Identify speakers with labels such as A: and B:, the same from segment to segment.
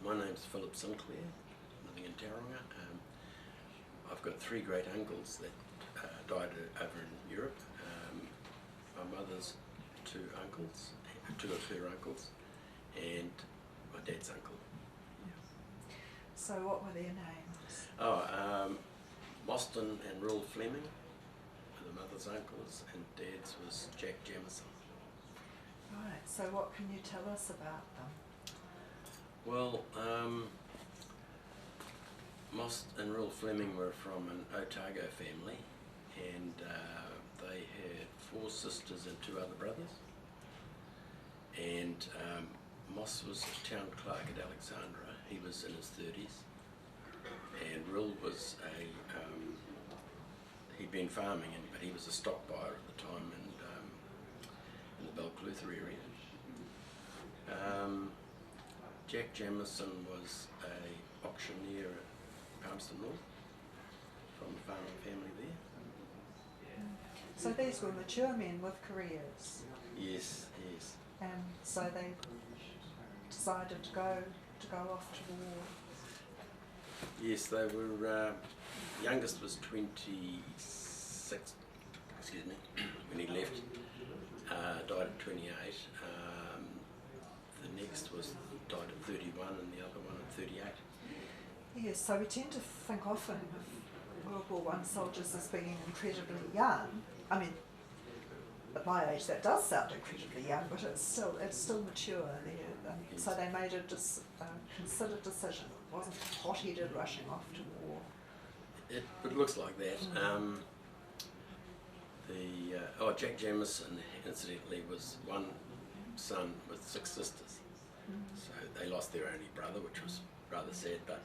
A: My name's Philip Sinclair, living in Tauranga. I've got three great uncles that died over in Europe. My mother's two of her uncles, and my dad's uncle.
B: So what were their names?
A: Mostyn and Rill Fleming were the mother's uncles, and dad's was Jack Jamison.
B: Right, so what can you tell us about them?
A: Well, Most and Rill Fleming were from an Otago family, and they had four sisters and two other brothers. And Moss was a town clerk at Alexandra. He was in his 30s. And Rill was he'd been farming, but he was a stock buyer at the time in the Balclutha area. Jack Jamison was a auctioneer at Palmerston North, from the farming family there.
B: So these were mature men with careers.
A: Yes, yes.
B: And so they decided to go off to the war.
A: Yes, they were. Youngest was 26. Excuse me. When he left, died at 28. The next died at 31, and the other one at 38.
B: Yes, so we tend to think often of World War I soldiers as being incredibly young. I mean, at my age that does sound incredibly young, but it's still mature.
A: Yes.
B: So they made a considered decision. It wasn't hot-headed rushing off to war.
A: It looks like that. Jack Jamison, incidentally, was one son with six sisters. So they lost their only brother, which was rather sad. But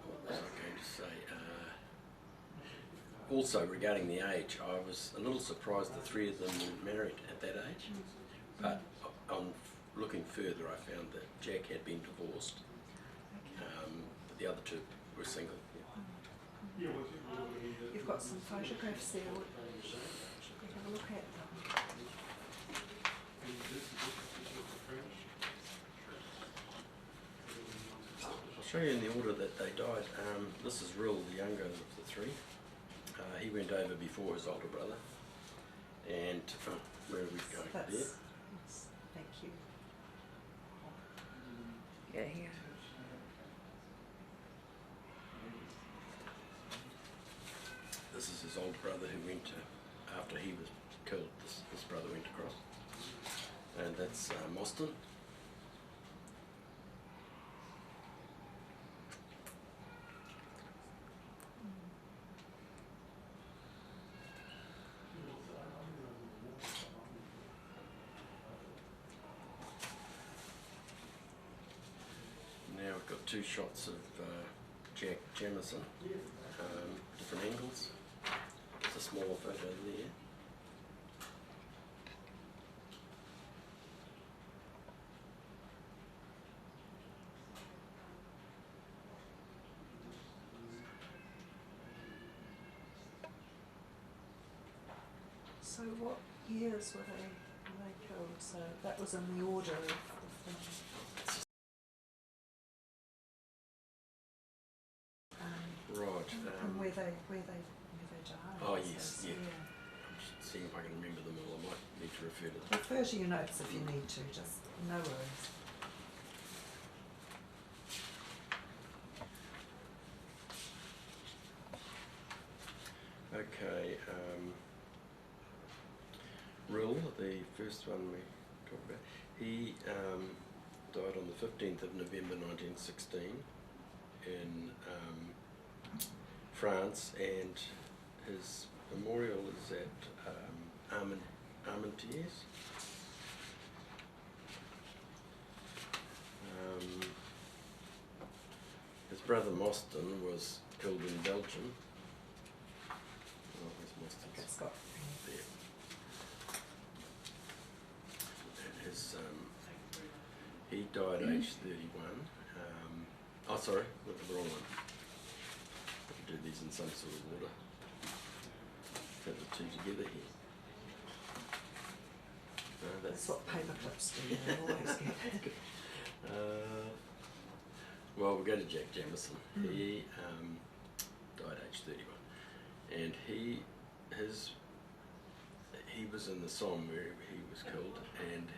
A: what was I going to say? Also, regarding the age, I was a little surprised the three of them were married at that age. But on looking further, I found that Jack had been divorced, but the other two were single. Yeah.
B: You've got some photographs there. Should we have a look at them?
A: I'll show you in the order that they died. This is Rill, the younger of the three. He went over before his older brother. And where are we going? There?
B: Yes, thank you.
C: Yeah, here.
A: This is his older brother who went after he was killed. This brother went across. And that's Mostyn. Now we've got two shots of Jack Jamison, different angles. There's a smaller photo there.
B: So what years were they killed? So that was in the order of
A: Right.
B: and where they died.
A: Oh yes,
B: So,
A: yeah. I'm just seeing if I can remember them all. I might need to refer to them.
B: Refer to your notes if you need to, just no worries.
A: Okay, Rill, the first one we talked about, he died on the 15th of November 1916 in France, and his memorial is at Armentières. His brother Mostyn was killed in Belgium. Oh, where's Mostyn's?
B: It's got
A: There. And he died aged 31. Sorry, with the wrong one. Have to do these in some sort of order. Put the two together here.
B: That's what paper clips do, they always get.
A: Well, we'll go to Jack Jamison. He died aged 31, and he was in the Somme where he was killed, and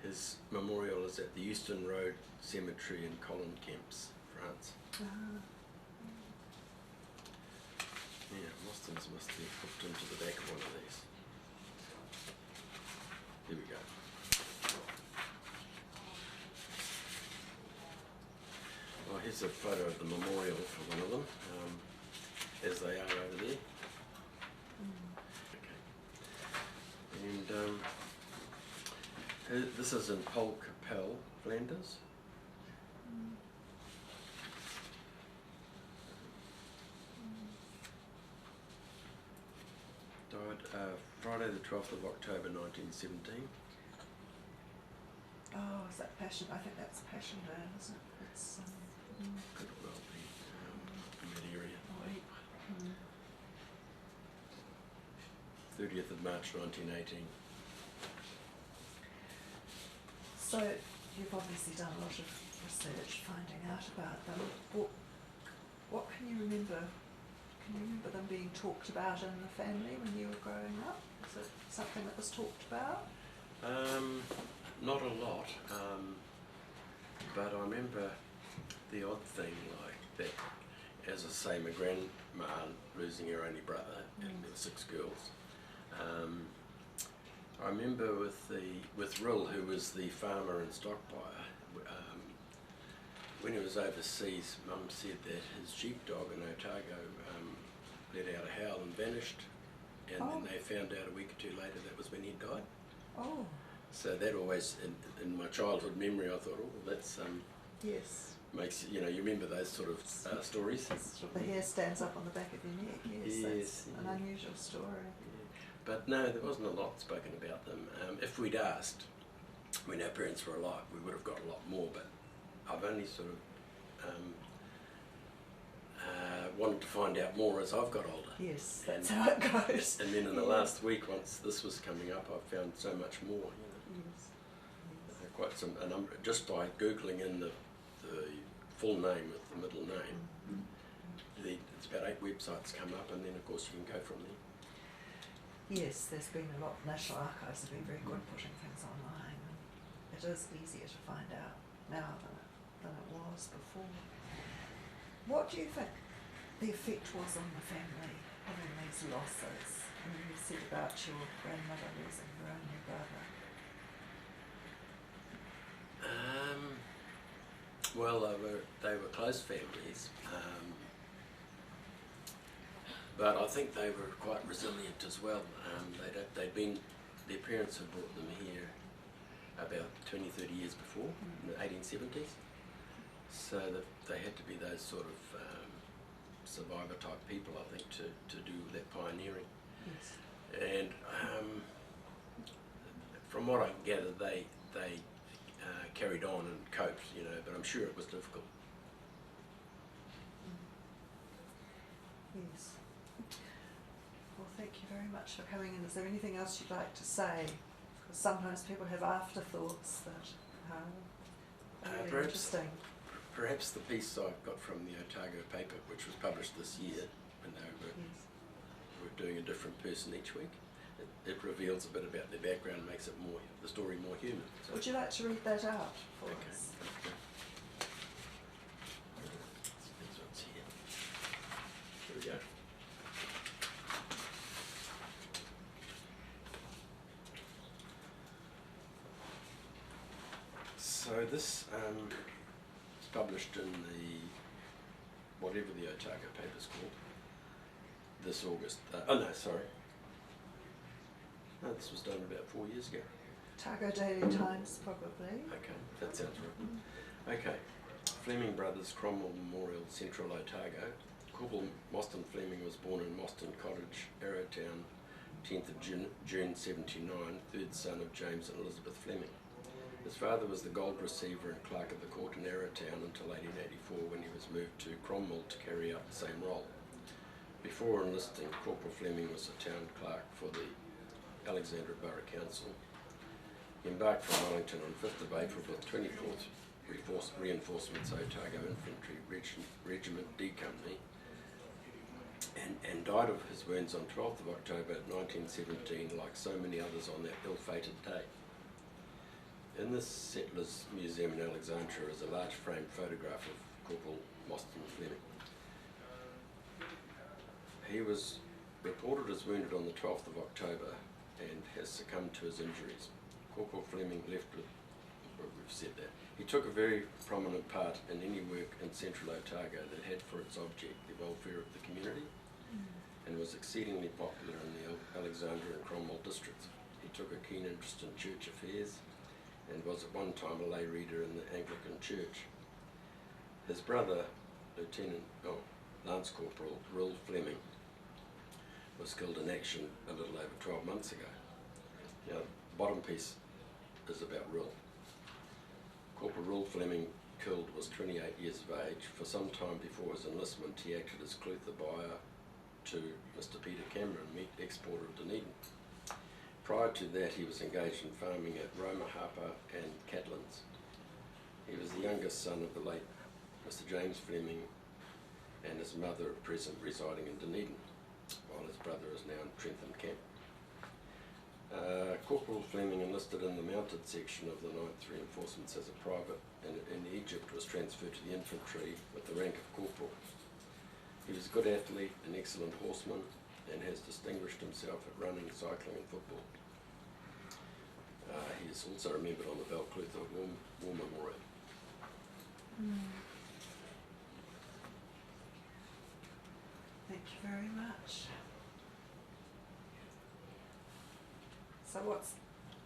A: his memorial is at the Euston Road Cemetery in Colin-Kemps, France. Yeah, Mostyn's must be hooked into the back of one of these. Here we go. Well, here's a photo of the memorial for one of them, as they are over there. Okay. And this is in Polkapelle, Flanders. Died Friday the 12th of October 1917.
B: Oh, is that Passion? I think that's Passion Day, isn't it? It's,
A: Could well be in that area. 30th of March 1918.
B: So you've obviously done a lot of research finding out about them. What can you remember? Can you remember them being talked about in the family when you were growing up? Is it something that was talked about?
A: Not a lot, but I remember the odd thing like that, as I say, my grandma losing her only brother, and there were 6 girls. I remember with Rill, who was the farmer and stock buyer, when he was overseas, Mum said that his sheepdog in Otago let out a howl and vanished, and then they found out a week or 2 later that was when he died.
B: Oh.
A: So that always, in my childhood memory, I thought, oh, that's
B: yes.
A: Makes you remember those sort of stories.
B: Sort of the hair stands up on the back of your neck. Yes, that's an unusual story.
A: Yeah. But no, there wasn't a lot spoken about them. If we'd asked when our parents were alive, we would have got a lot more. But I've only sort of wanted to find out more as I've got older.
B: Yes, that's how it goes.
A: And then in the last week, once this was coming up, I found so much more.
B: Yes.
A: Quite a number, just by googling in the full name with the middle name. It's about 8 websites come up, and then of course you can go from there.
B: Yes, there's been a lot. National Archives have been very good putting things online, and it is easier to find out now than it was before. What do you think the effect was on the family having these losses? And you said about your grandmother losing her only brother.
A: Well, they were close families, but I think they were quite resilient as well. Their parents had brought them here about 20, 30 years before, in the 1870s. So they had to be those sort of survivor type people, I think, to do that pioneering.
B: Yes.
A: And from what I gathered, they carried on and coped, but I'm sure it was difficult.
B: Yes. Well, thank you very much for coming in. Is there anything else you'd like to say? Because sometimes people have afterthoughts that are really interesting.
A: Perhaps the piece I got from the Otago paper, which was published this year, when they were doing a different person each week, it reveals a bit about their background, makes it the story more human. So
B: would you like to read that out for us?
A: Okay. These ones here. Here we go. So this is published in whatever the Otago paper's called, this August. No, this was done about 4 years ago.
B: Otago Daily Times, probably.
A: Okay, that sounds right. Okay, Fleming Brothers Cromwell Memorial, Central Otago. Corporal Mostyn Fleming was born in Mostyn Cottage, Arrowtown, 10th of June 79, third son of James and Elizabeth Fleming. His father was the gold receiver and clerk of the court in Arrowtown until 1884, when he was moved to Cromwell to carry out the same role. Before enlisting, Corporal Fleming was a town clerk for the Alexandra Borough Council. He embarked from Wellington on 5th of April with 24th Reinforcements Otago Infantry Regiment D Company, and died of his wounds on 12th of October 1917, like so many others on that ill-fated day. In this Settlers Museum in Alexandria is a large framed photograph of Corporal Mostyn Fleming. He was reported as wounded on the 12th of October and has succumbed to his injuries. Corporal Fleming left with, well, we've said that. He took a very prominent part in any work in Central Otago that had for its object the welfare of the community, and was exceedingly popular in the Alexandria and Cromwell districts. He took a keen interest in church affairs and was at one time a lay reader in the Anglican Church. His brother, Lance Corporal Rill Fleming, was killed in action a little over 12 months ago. Now, the bottom piece is about Rill. Corporal Rill Fleming, killed, was 28 years of age. For some time before his enlistment, he acted as Clutha buyer to Mr. Peter Cameron, meat exporter of Dunedin. Prior to that, he was engaged in farming at Roma Harper and Catlins. He was the youngest son of the late Mr. James Fleming and his mother at present residing in Dunedin, while his brother is now in Trentham Camp. Corporal Fleming enlisted in the mounted section of the 9th Reinforcements as a private, and in Egypt was transferred to the infantry with the rank of corporal. He was a good athlete, an excellent horseman, and has distinguished himself at running, cycling and football. He is also remembered on the Clutha War Memorial.
B: Thank you very much. So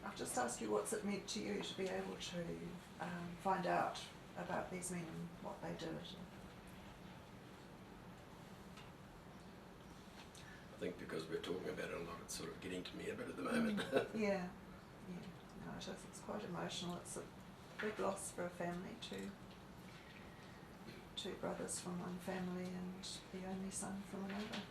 B: I'll just ask you, what's it meant to you to be able to find out about these men and what they did?
A: I think because we're talking about it a lot, it's sort of getting to me a bit at the moment.
B: Yeah. No, it is. It's quite emotional. It's a big loss for a family too. Two brothers from one family and the only son from another.